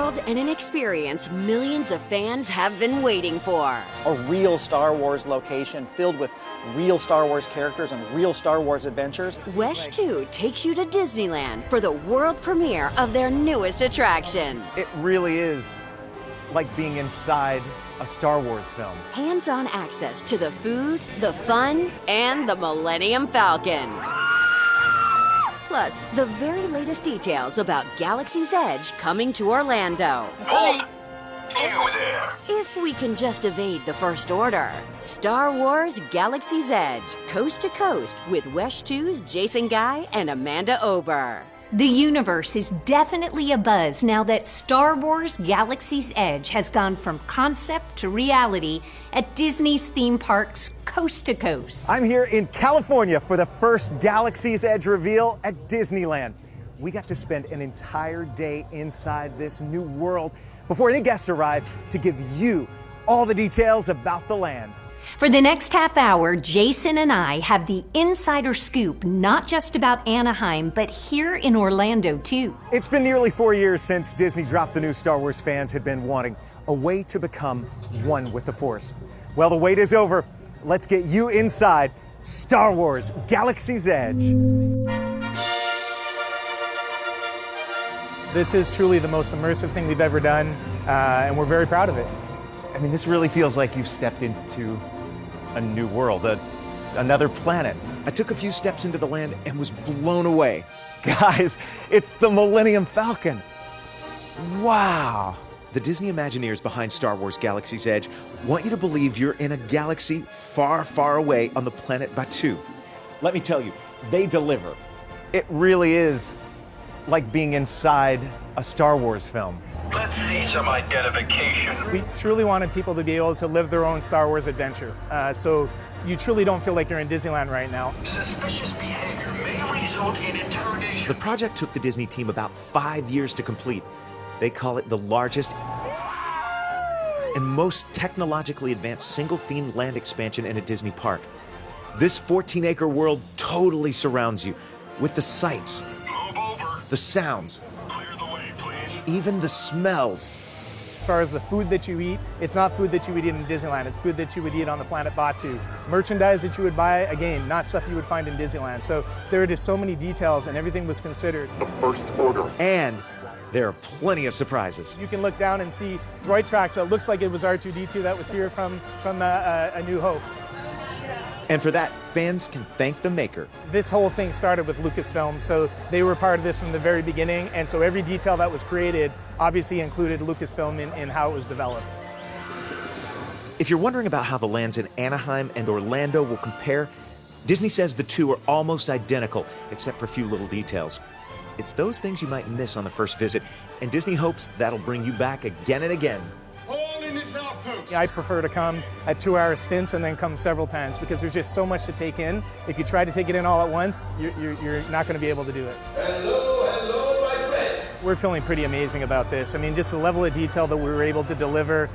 world and an experience millions of fans have been waiting for. A real Star Wars location filled with real Star Wars characters and real Star Wars adventures. Wesh 2 takes you to Disneyland for the world premiere of their newest attraction. It really is like being inside a Star Wars film. Hands-on access to the food, the fun, and the Millennium Falcon. Plus, the very latest details about Galaxy's Edge coming to Orlando. Halt! You there! If we can just evade the First Order. Star Wars Galaxy's Edge, coast to coast with Wesh 2's Jason Guy and Amanda Ober. The universe is definitely abuzz now that Star Wars Galaxy's Edge has gone from concept to reality at Disney's theme parks coast to coast. I'm here in California for the first Galaxy's Edge reveal at Disneyland. We got to spend an entire day inside this new world before any guests arrive to give you all the details about the land. For the next half hour, Jason and I have the insider scoop, not just about Anaheim, but here in Orlando too. It's been nearly 4 years since Disney dropped the news Star Wars fans had been wanting, a way to become one with the Force. Well, the wait is over. Let's get you inside Star Wars Galaxy's Edge. This is truly the most immersive thing we've ever done, and we're very proud of it. I mean, this really feels like you've stepped into a new world, another planet. I took a few steps into the land and was blown away. Guys, it's the Millennium Falcon. Wow. The Disney Imagineers behind Star Wars Galaxy's Edge want you to believe you're in a galaxy far, far away on the planet Batuu. Let me tell you, they deliver. It really is like being inside a Star Wars film. Let's see some identification. We truly wanted people to be able to live their own Star Wars adventure. So you truly don't feel like you're in Disneyland right now. Suspicious behavior may result in interrogation. The project took the Disney team about 5 years to complete. They call it the largest and most technologically advanced single-themed land expansion in a Disney park. This 14-acre world totally surrounds you with the sights, Move over. the sounds, Clear the way, please. even the smells. As far as the food that you eat, it's not food that you would eat in Disneyland. It's food that you would eat on the planet Batuu. Merchandise that you would buy, again, not stuff you would find in Disneyland. So there are just so many details and everything was considered. The First Order. And there are plenty of surprises. You can look down and see droid tracks that looks like it was R2-D2 that was here from A New Hope's. And for that, fans can thank the maker. This whole thing started with Lucasfilm, so they were part of this from the very beginning, and so every detail that was created obviously included Lucasfilm in how it was developed. If you're wondering about how the lands in Anaheim and Orlando will compare, Disney says the two are almost identical, except for a few little details. It's those things you might miss on the first visit, and Disney hopes that'll bring you back again and again. All in this outpost. I prefer to come at 2-hour stints and then come several times because there's just so much to take in. If you try to take it in all at once, you're not going to be able to do it. Hello, my friend. We're feeling pretty amazing about this. I mean, just the level of detail that we were able to deliver.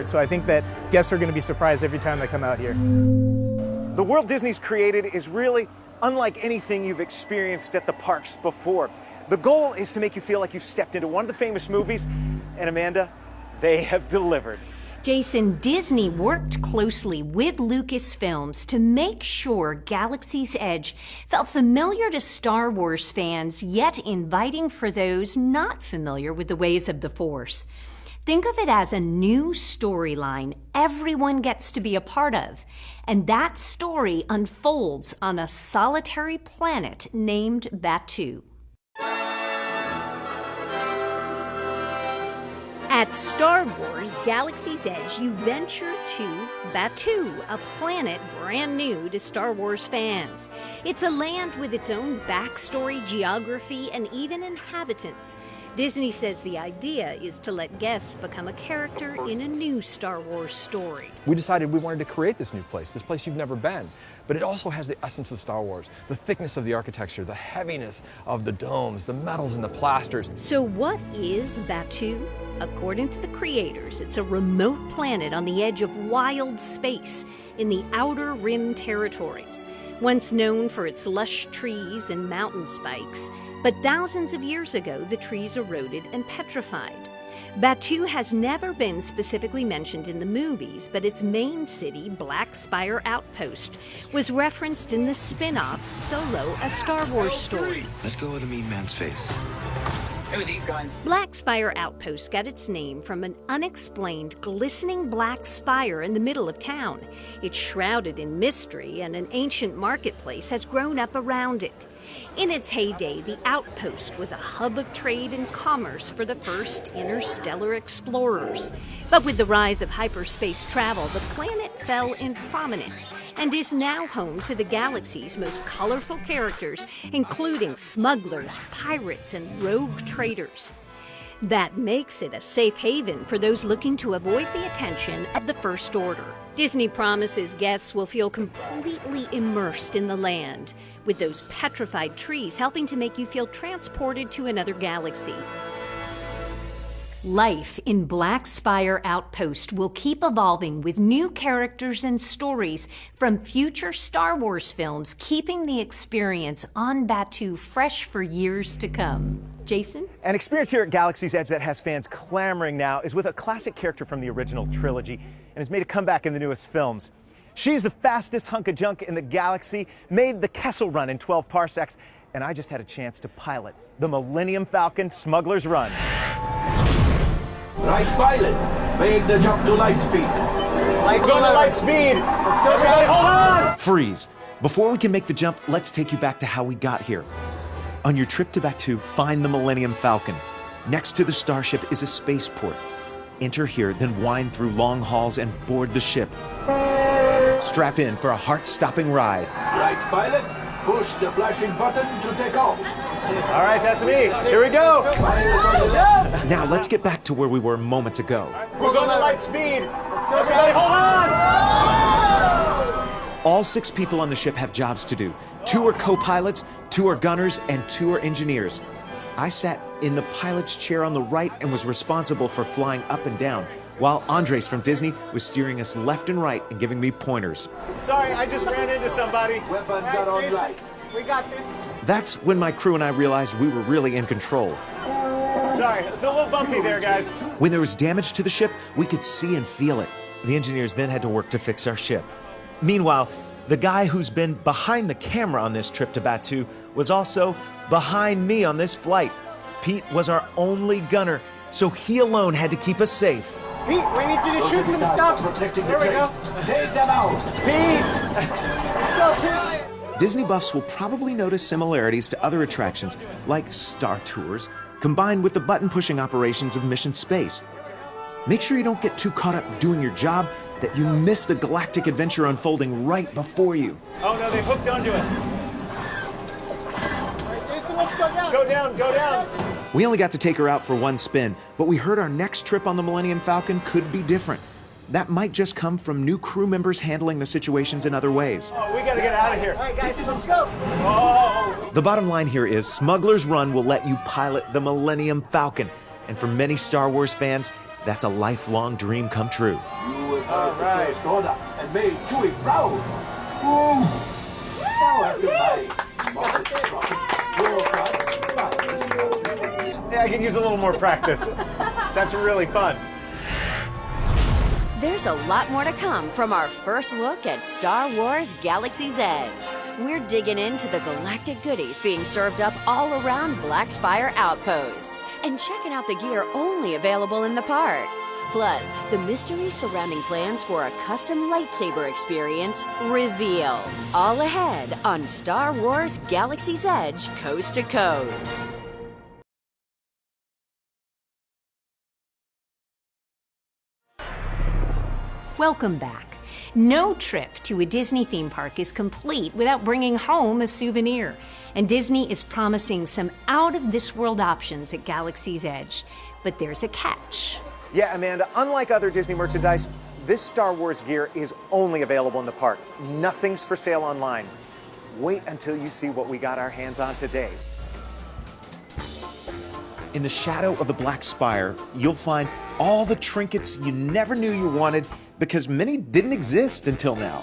So I think that guests are going to be surprised every time they come out here. The world Disney's created is really unlike anything you've experienced at the parks before. The goal is to make you feel like you've stepped into one of the famous movies, and Amanda, they have delivered. Jason, Disney worked closely with Lucasfilms to make sure Galaxy's Edge felt familiar to Star Wars fans, yet inviting for those not familiar with the ways of the Force. Think of it as a new storyline everyone gets to be a part of, and that story unfolds on a solitary planet named Batuu. At Star Wars Galaxy's Edge, you venture to Batuu, a planet brand new to Star Wars fans. It's a land with its own backstory, geography, and even inhabitants. Disney says the idea is to let guests become a character in a new Star Wars story. We decided we wanted to create this new place you've never been. But it also has the essence of Star Wars, the thickness of the architecture, the heaviness of the domes, the metals and the plasters. So what is Batuu? According to the creators, it's a remote planet on the edge of wild space in the Outer Rim territories. Once known for its lush trees and mountain spikes, But thousands of years ago, the trees eroded and petrified. Batuu has never been specifically mentioned in the movies, but its main city, Black Spire Outpost, was referenced in the spin-off Solo, a Star Wars story. Let go of the mean man's face. Who are these guys? Black Spire Outpost got its name from an unexplained, glistening black spire in the middle of town. It's shrouded in mystery, and an ancient marketplace has grown up around it. In its heyday, the outpost was a hub of trade and commerce for the first interstellar explorers. But with the rise of hyperspace travel, the planet fell in prominence and is now home to the galaxy's most colorful characters, including smugglers, pirates, and rogue traders. That makes it a safe haven for those looking to avoid the attention of the First Order. Disney promises guests will feel completely immersed in the land, with those petrified trees helping to make you feel transported to another galaxy. Life in Black Spire Outpost will keep evolving with new characters and stories from future Star Wars films, keeping the experience on Batuu fresh for years to come. Jason? An experience here at Galaxy's Edge that has fans clamoring now is with a classic character from the original trilogy and has made a comeback in the newest films. She's the fastest hunk of junk in the galaxy, made the Kessel Run in 12 parsecs, and I just had a chance to pilot the Millennium Falcon Smuggler's Run. Right pilot, make the jump to light speed. Let's go to light speed. Let's go, everybody, hold on! Freeze. Before we can make the jump, let's take you back to how we got here. On your trip to Batuu, find the Millennium Falcon. Next to the starship is a spaceport. Enter here, then wind through long halls and board the ship. Strap in for a heart-stopping ride. Right pilot, push the flashing button to take off. All right, that's me. Here we go. Now let's get back to where we were moments ago. We're going to light speed. Let's go, everybody, hold on! All 6 people on the ship have jobs to do. 2 are co-pilots, 2 are gunners, and 2 are engineers. I sat in the pilot's chair on the right and was responsible for flying up and down, while Andres from Disney was steering us left and right and giving me pointers. Sorry, I just ran into somebody. Weapons are on right. We got this. That's when my crew and I realized we were really in control. Sorry, it's a little bumpy there, guys. When there was damage to the ship, we could see and feel it. The engineers then had to work to fix our ship. Meanwhile, the guy who's been behind the camera on this trip to Batuu was also behind me on this flight. Pete was our only gunner, so he alone had to keep us safe. Pete, we need you to shoot some stuff. There we go. Take them out. Pete! Let's go, Pete! Disney buffs will probably notice similarities to other attractions, like Star Tours, combined with the button-pushing operations of Mission Space. Make sure you don't get too caught up doing your job that you miss the galactic adventure unfolding right before you. Oh no, they hooked onto us. All right, Jason, let's go down. Go down, go down. We only got to take her out for one spin, but we heard our next trip on the Millennium Falcon could be different. That might just come from new crew members handling the situations in other ways. Oh, we gotta get out of here. All right, guys, let's go. Oh. The bottom line here is Smuggler's Run will let you pilot the Millennium Falcon. And for many Star Wars fans, that's a lifelong dream come true. You will have the First Order and made Chewie proud. Now everybody, Yeah, I could use a little more practice. That's really fun. There's a lot more to come from our first look at Star Wars Galaxy's Edge. We're digging into the galactic goodies being served up all around Black Spire Outpost and checking out the gear only available in the park. Plus, the mysteries surrounding plans for a custom lightsaber experience reveal. All ahead on Star Wars Galaxy's Edge Coast to Coast. Welcome back. No trip to a Disney theme park is complete without bringing home a souvenir. And Disney is promising some out-of-this-world options at Galaxy's Edge. But there's a catch. Yeah, Amanda, unlike other Disney merchandise, this Star Wars gear is only available in the park. Nothing's for sale online. Wait until you see what we got our hands on today. In the shadow of the Black Spire, you'll find all the trinkets you never knew you wanted because many didn't exist until now.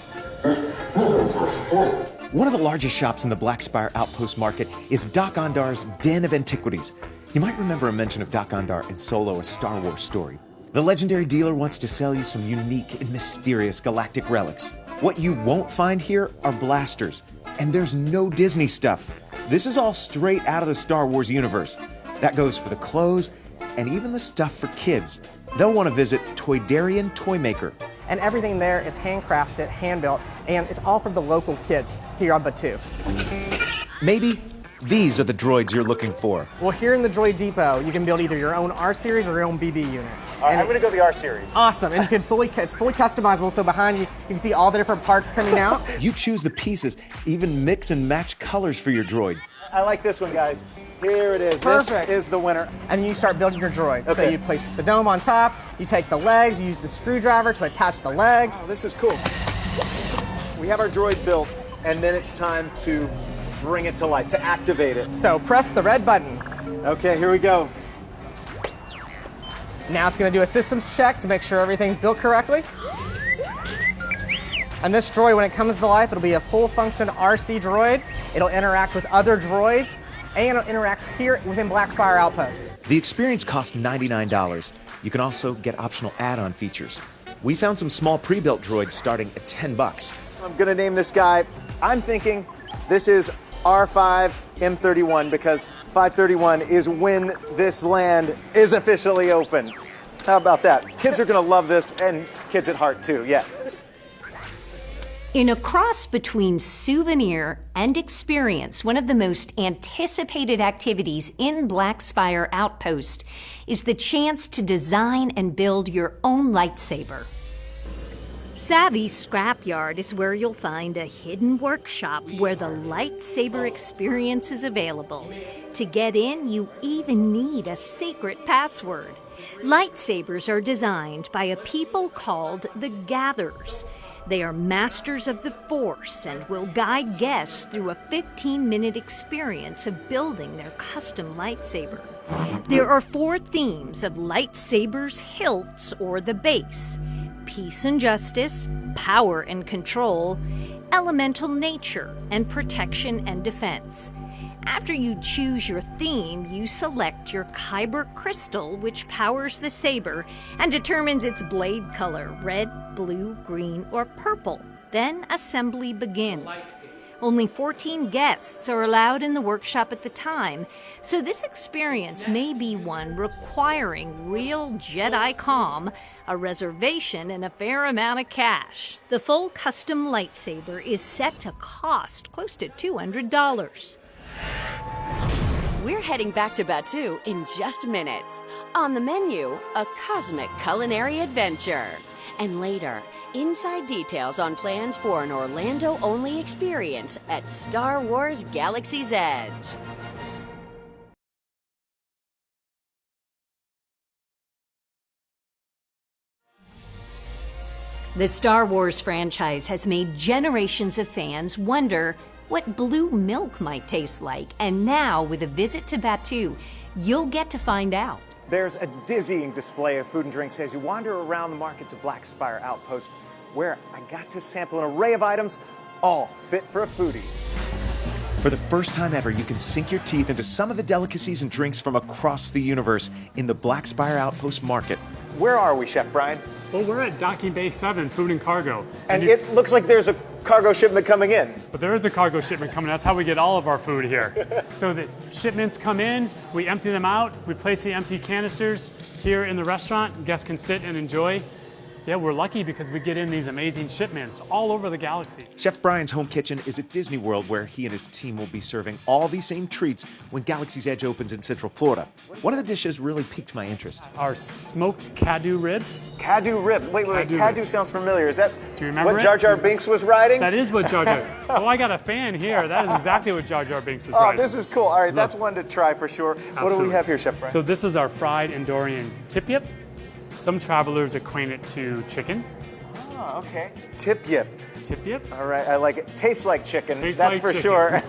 One of the largest shops in the Black Spire Outpost Market is Doc Ondar's Den of Antiquities. You might remember a mention of Doc Ondar in Solo: A Star Wars Story. The legendary dealer wants to sell you some unique and mysterious galactic relics. What you won't find here are blasters, and there's no Disney stuff. This is all straight out of the Star Wars universe. That goes for the clothes and even the stuff for kids. They'll want to visit Toydarian Toymaker. And everything there is handcrafted, hand-built, and it's all for the local kids here on Batuu. Maybe these are the droids you're looking for. Well, here in the Droid Depot, you can build either your own R-Series or your own BB unit. All right, I'm going to go the R-Series. Awesome, and it's fully customizable, so behind you, you can see all the different parts coming out. You choose the pieces, even mix and match colors for your droid. I like this one, guys. Here it is. Perfect. This is the winner. And then you start building your droid. Okay. So you place the dome on top, you take the legs, you use the screwdriver to attach the legs. Oh, this is cool. We have our droid built, and then it's time to bring it to life, to activate it. So press the red button. Okay, here we go. Now it's going to do a systems check to make sure everything's built correctly. And this droid, when it comes to life, it'll be a full-function RC droid. It'll interact with other droids, and it'll interact here within Black Spire Outpost. The experience costs $99. You can also get optional add-on features. We found some small pre-built droids starting at $10. I'm gonna name this guy. I'm thinking this is R5 M31 because 531 is when this land is officially open. How about that? Kids are gonna love this, and kids at heart too, yeah. In a cross between souvenir and experience, one of the most anticipated activities in Black Spire Outpost is the chance to design and build your own lightsaber. Savvy Scrapyard is where you'll find a hidden workshop where the lightsaber experience is available. To get in, you even need a secret password. Lightsabers are designed by a people called the Gathers. They are masters of the Force and will guide guests through a 15-minute experience of building their custom lightsaber. There are 4 themes of lightsabers' hilts or the base: peace and justice, power and control, elemental nature, and protection and defense. After you choose your theme, you select your Kyber crystal, which powers the saber and determines its blade color: red, blue, green, or purple. Then assembly begins. Only 14 guests are allowed in the workshop at the time, so this experience may be one requiring real Jedi calm, a reservation, and a fair amount of cash. The full custom lightsaber is set to cost close to $200. We're heading back to Batuu in just minutes. On the menu, a cosmic culinary adventure. And later, inside details on plans for an Orlando-only experience at Star Wars Galaxy's Edge. The Star Wars franchise has made generations of fans wonder what blue milk might taste like, and now with a visit to Batuu, you'll get to find out. There's a dizzying display of food and drinks as you wander around the markets of Black Spire Outpost, where I got to sample an array of items, all fit for a foodie. For the first time ever, you can sink your teeth into some of the delicacies and drinks from across the universe in the Black Spire Outpost Market. Where are we, Chef Brian? Well, we're at Docking Bay 7, Food and Cargo. And it looks like there's a cargo shipment coming in. But there is a cargo shipment coming. That's how we get all of our food here. So the shipments come in, we empty them out, we place the empty canisters here in the restaurant. Guests can sit and enjoy. Yeah, we're lucky because we get in these amazing shipments all over the galaxy. Chef Brian's home kitchen is at Disney World, where he and his team will be serving all these same treats when Galaxy's Edge opens in Central Florida. One of the dishes really piqued my interest. Our smoked Cadu ribs. Cadu ribs. Wait. Cadu sounds familiar. Is that Do you remember what Jar Jar Binks was riding? That is what Jar Jar. Oh, I got a fan here. That is exactly what Jar Jar Binks was riding. Oh, this is cool. All right, that's one to try for sure. Absolutely. What do we have here, Chef Brian? So this is our fried Andorian tip yip. Some travelers acquaint it to chicken. Oh, okay. Tip yip. Tip yip. All right, I like it. Tastes like chicken. Tastes that's like for chicken. sure.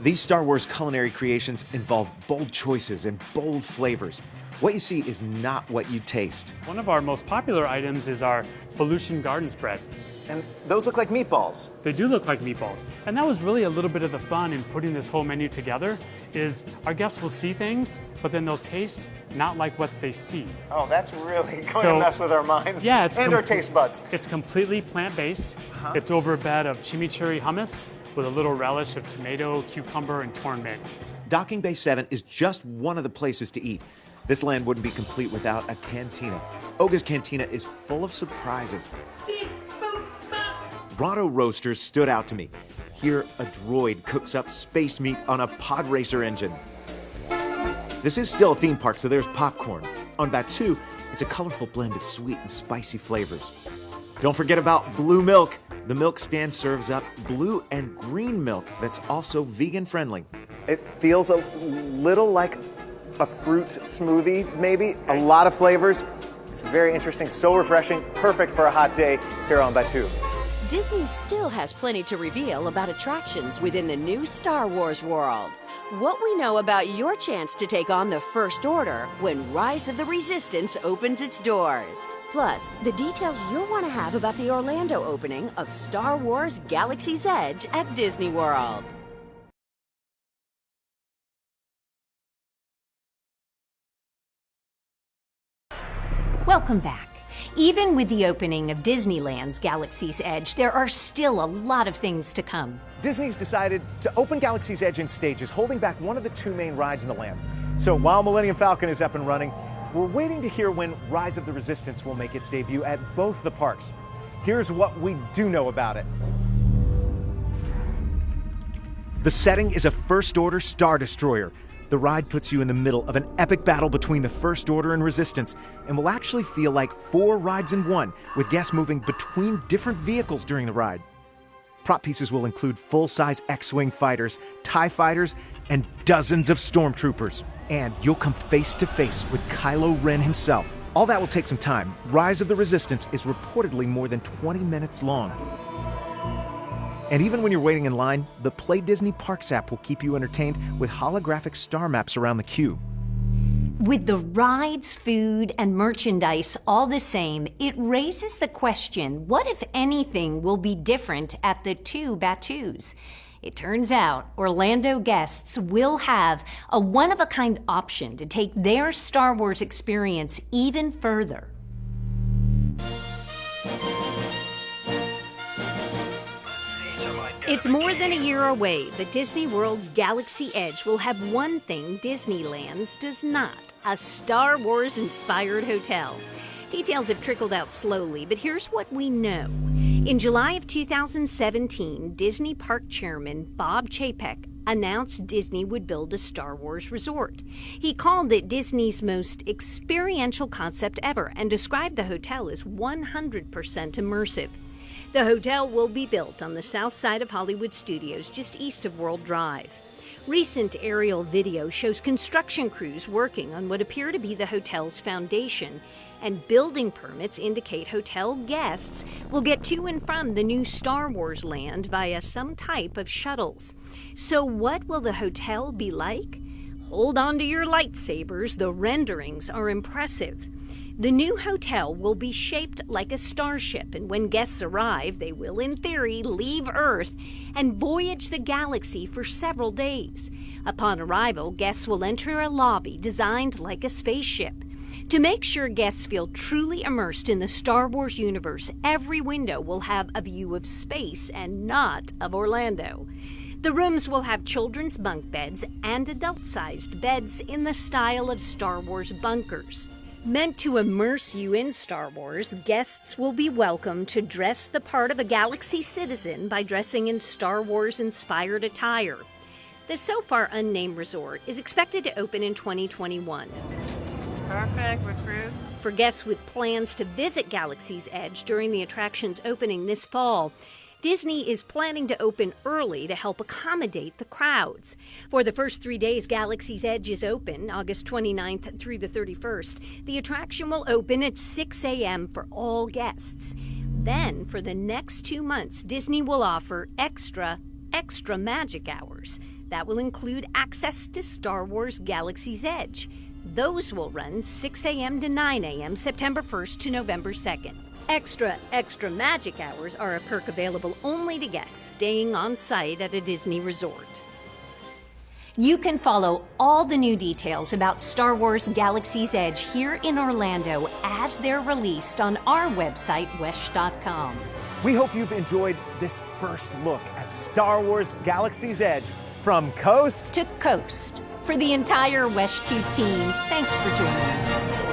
These Star Wars culinary creations involve bold choices and bold flavors. What you see is not what you taste. One of our most popular items is our Felucian garden spread. And those look like meatballs. They do look like meatballs. And that was really a little bit of the fun in putting this whole menu together, is our guests will see things, but then they'll taste not like what they see. Oh, that's really going to mess with our minds and our taste buds. It's completely plant-based. It's over a bed of chimichurri hummus with a little relish of tomato, cucumber, and torn mint. Docking Bay 7 is just one of the places to eat. This land wouldn't be complete without a cantina. Oga's Cantina is full of surprises. Rado Roasters stood out to me. Here, a droid cooks up space meat on a pod racer engine. This is still a theme park, so there's popcorn. On Batuu, it's a colorful blend of sweet and spicy flavors. Don't forget about blue milk. The milk stand serves up blue and green milk that's also vegan friendly. It feels a little like a fruit smoothie, maybe. A lot of flavors. It's very interesting, so refreshing, perfect for a hot day here on Batuu. Disney still has plenty to reveal about attractions within the new Star Wars world. What we know about your chance to take on the First Order when Rise of the Resistance opens its doors. Plus, the details you'll want to have about the Orlando opening of Star Wars Galaxy's Edge at Disney World. Welcome back. Even with the opening of Disneyland's Galaxy's Edge, there are still a lot of things to come. Disney's decided to open Galaxy's Edge in stages, holding back one of the two main rides in the land. So while Millennium Falcon is up and running, we're waiting to hear when Rise of the Resistance will make its debut at both the parks. Here's what we do know about it. The setting is a First Order Star Destroyer. The ride puts you in the middle of an epic battle between the First Order and Resistance, and will actually feel like 4 rides in one, with guests moving between different vehicles during the ride. Prop pieces will include full-size X-Wing fighters, TIE fighters, and dozens of stormtroopers. And you'll come face to face with Kylo Ren himself. All that will take some time. Rise of the Resistance is reportedly more than 20 minutes long. And even when you're waiting in line, the Play Disney Parks app will keep you entertained with holographic star maps around the queue. With the rides, food, and merchandise all the same, it raises the question, what if anything will be different at the 2 Batuus? It turns out Orlando guests will have a one-of-a-kind option to take their Star Wars experience even further. It's more than a year away, but Disney World's Galaxy Edge will have one thing Disneyland's does not: a Star Wars-inspired hotel. Details have trickled out slowly, but here's what we know. In July of 2017, Disney Park Chairman Bob Chapek announced Disney would build a Star Wars resort. He called it Disney's most experiential concept ever and described the hotel as 100% immersive. The hotel will be built on the south side of Hollywood Studios, just east of World Drive. Recent aerial video shows construction crews working on what appear to be the hotel's foundation, and building permits indicate hotel guests will get to and from the new Star Wars land via some type of shuttles. So what will the hotel be like? Hold on to your lightsabers, the renderings are impressive. The new hotel will be shaped like a starship, and when guests arrive, they will, in theory, leave Earth and voyage the galaxy for several days. Upon arrival, guests will enter a lobby designed like a spaceship. To make sure guests feel truly immersed in the Star Wars universe, every window will have a view of space and not of Orlando. The rooms will have children's bunk beds and adult-sized beds in the style of Star Wars bunkers. Meant to immerse you in Star Wars, guests will be welcome to dress the part of a Galaxy citizen by dressing in Star Wars-inspired attire. The so far unnamed resort is expected to open in 2021. Perfect, recruits. For guests with plans to visit Galaxy's Edge during the attraction's opening this fall, Disney is planning to open early to help accommodate the crowds. For the first 3 days Galaxy's Edge is open, August 29th through the 31st, the attraction will open at 6 a.m. for all guests. Then, for the next 2 months, Disney will offer extra magic hours. That will include access to Star Wars Galaxy's Edge, Those will run 6 a.m. to 9 a.m. September 1st to November 2nd. Extra magic hours are a perk available only to guests staying on site at a Disney resort. You can follow all the new details about Star Wars Galaxy's Edge here in Orlando as they're released on our website, wesh.com. We hope you've enjoyed this first look at Star Wars Galaxy's Edge from coast to coast. For the entire WESH 2 team, thanks for joining us.